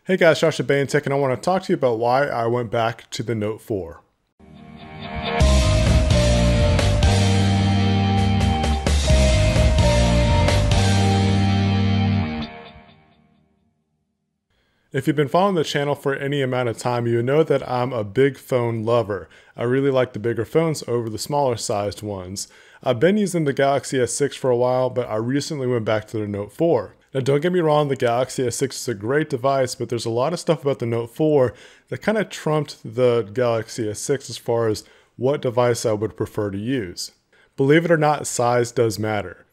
Hey guys, Josh at Bane Tech, and I want to talk to you about why I went back to the Note 4. If you've been following the channel for any amount of time, you know that I'm a big phone lover. I really like the bigger phones over the smaller sized ones. I've been using the Galaxy S6 for a while, but I recently went back to the Note 4. Now don't get me wrong, the Galaxy S6 is a great device, but there's a lot of stuff about the Note 4 that kind of trumped the Galaxy S6 as far as what device I would prefer to use. Believe it or not, size does matter.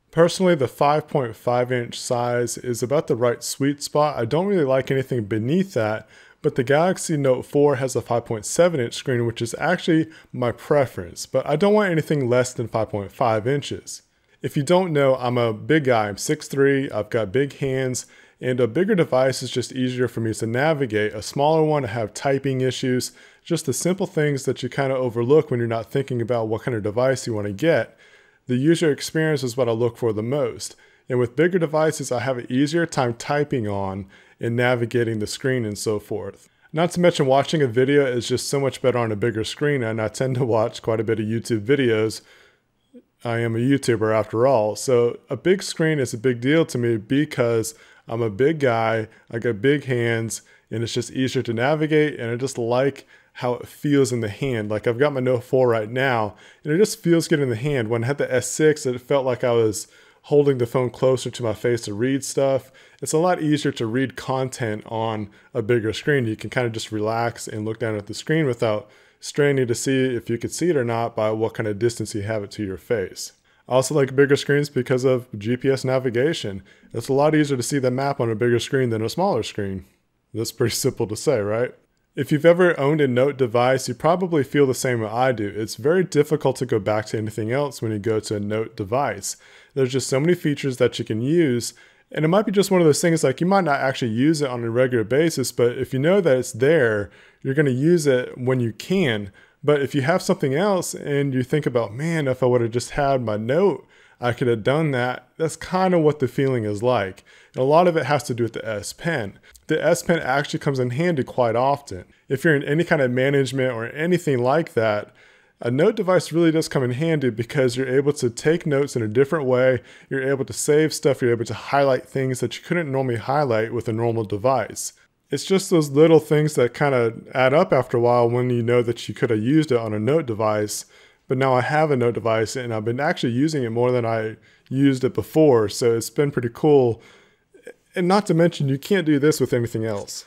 Personally, the 5.5 inch size is about the right sweet spot. I don't really like anything beneath that, but the Galaxy Note 4 has a 5.7 inch screen, which is actually my preference, but I don't want anything less than 5.5 inches. If you don't know, I'm a big guy. I'm 6'3", I've got big hands, and a bigger device is just easier for me to navigate. A smaller one, I have typing issues, just the simple things that you kind of overlook when you're not thinking about what kind of device you want to get. The user experience is what I look for the most. And with bigger devices, I have an easier time typing on and navigating the screen and so forth. Not to mention watching a video is just so much better on a bigger screen, and I tend to watch quite a bit of YouTube videos. I am a YouTuber after all, so a big screen is a big deal to me because I'm a big guy, I got big hands, and it's just easier to navigate, and I just like how it feels in the hand. Like I've got my Note 4 right now, and it just feels good in the hand. When I had the S6, it felt like I was holding the phone closer to my face to read stuff. It's a lot easier to read content on a bigger screen. You can kind of just relax and look down at the screen without straining to see if you could see it or not by what kind of distance you have it to your face. I also like bigger screens because of GPS navigation. It's a lot easier to see the map on a bigger screen than a smaller screen. That's pretty simple to say, right? If you've ever owned a Note device, you probably feel the same way I do. It's very difficult to go back to anything else when you go to a Note device. There's just so many features that you can use, and it might be just one of those things like you might not actually use it on a regular basis, but if you know that it's there, you're going to use it when you can. But if you have something else and you think about, man, if I would have just had my Note, I could have done that. That's kind of what the feeling is like. And a lot of it has to do with the S Pen. The S Pen actually comes in handy quite often. If you're in any kind of management or anything like that, a Note device really does come in handy because you're able to take notes in a different way. You're able to save stuff. You're able to highlight things that you couldn't normally highlight with a normal device. It's just those little things that kind of add up after a while when you know that you could have used it on a Note device. But now I have a Note device and I've been actually using it more than I used it before. So it's been pretty cool. And not to mention, you can't do this with anything else.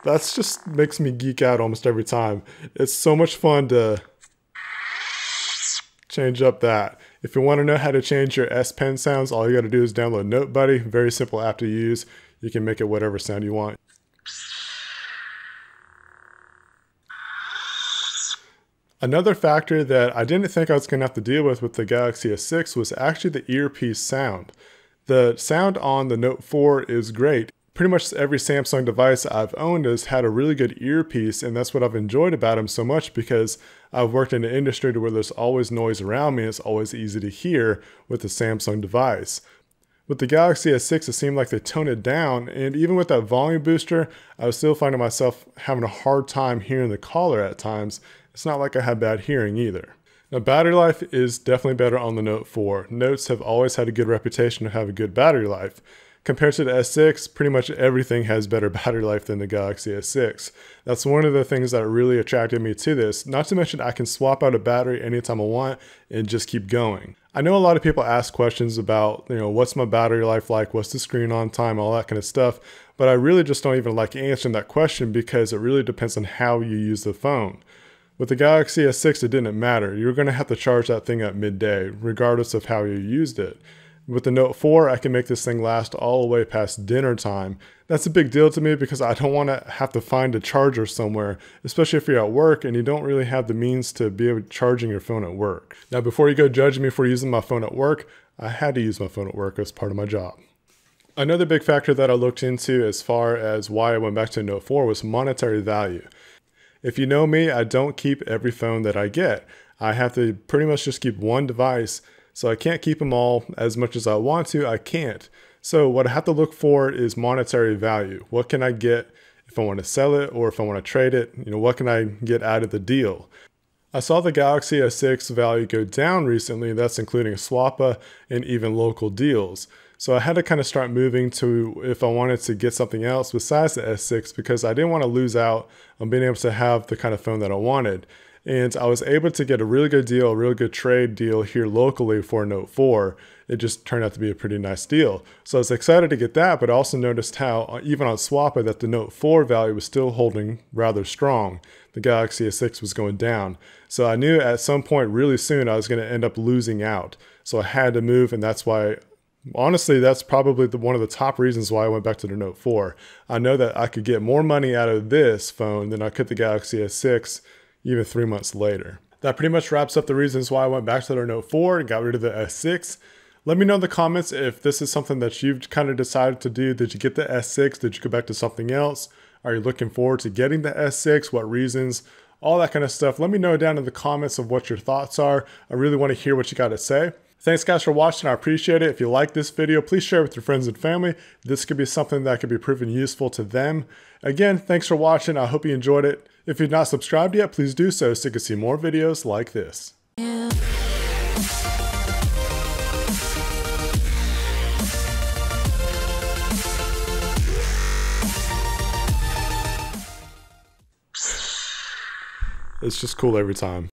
That's just makes me geek out almost every time. It's so much fun to change up that. If you want to know how to change your S Pen sounds, all you got to do is download Note Buddy. Very simple app to use. You can make it whatever sound you want. Another factor that I didn't think I was going to have to deal with the Galaxy S6 was actually the earpiece sound. The sound on the Note 4 is great. Pretty much every Samsung device I've owned has had a really good earpiece, and that's what I've enjoyed about them so much because I've worked in an industry where there's always noise around me and it's always easy to hear with the Samsung device. With the Galaxy S6, it seemed like they toned it down, and even with that volume booster, I was still finding myself having a hard time hearing the caller at times. It's not like I had bad hearing either. Now, battery life is definitely better on the Note 4. Notes have always had a good reputation to have a good battery life. Compared to the S6, pretty much everything has better battery life than the Galaxy S6. That's one of the things that really attracted me to this. Not to mention I can swap out a battery anytime I want and just keep going. I know a lot of people ask questions about, what's my battery life like, what's the screen on time, all that kind of stuff, but I really just don't even like answering that question because it really depends on how you use the phone. With the Galaxy S6, it didn't matter. You were going to have to charge that thing at midday, regardless of how you used it. With the Note 4, I can make this thing last all the way past dinner time. That's a big deal to me because I don't want to have to find a charger somewhere, especially if you're at work and you don't really have the means to be able to charging your phone at work. Now, before you go judge me for using my phone at work, I had to use my phone at work as part of my job. Another big factor that I looked into as far as why I went back to Note 4 was monetary value. If you know me, I don't keep every phone that I get. I have to pretty much just keep one device, so I can't keep them all as much as I want to. I can't. So what I have to look for is monetary value. What can I get if I want to sell it, or if I want to trade it? What can I get out of the deal? I saw the Galaxy S6 value go down recently. That's including Swappa and even local deals. So I had to kind of start moving to if I wanted to get something else besides the S6, because I didn't want to lose out on being able to have the kind of phone that I wanted. And I was able to get a really good deal, a really good trade deal here locally for a Note 4. It just turned out to be a pretty nice deal. So I was excited to get that, but I also noticed how even on Swappa that the Note 4 value was still holding rather strong. The Galaxy S6 was going down. So I knew at some point really soon I was going to end up losing out. So I had to move, and that's why, honestly, that's probably one of the top reasons why I went back to the Note 4. I know that I could get more money out of this phone than I could the Galaxy S6 even 3 months later. That pretty much wraps up the reasons why I went back to the Note 4 and got rid of the S6. Let me know in the comments if this is something that you've kind of decided to do. Did you get the S6? Did you go back to something else? Are you looking forward to getting the S6? What reasons? All that kind of stuff. Let me know down in the comments of what your thoughts are. I really want to hear what you got to say. Thanks guys for watching. I appreciate it. If you like this video, please share it with your friends and family. This could be something that could be proven useful to them. Again, thanks for watching. I hope you enjoyed it. If you've not subscribed yet, please do so you can see more videos like this. It's just cool every time.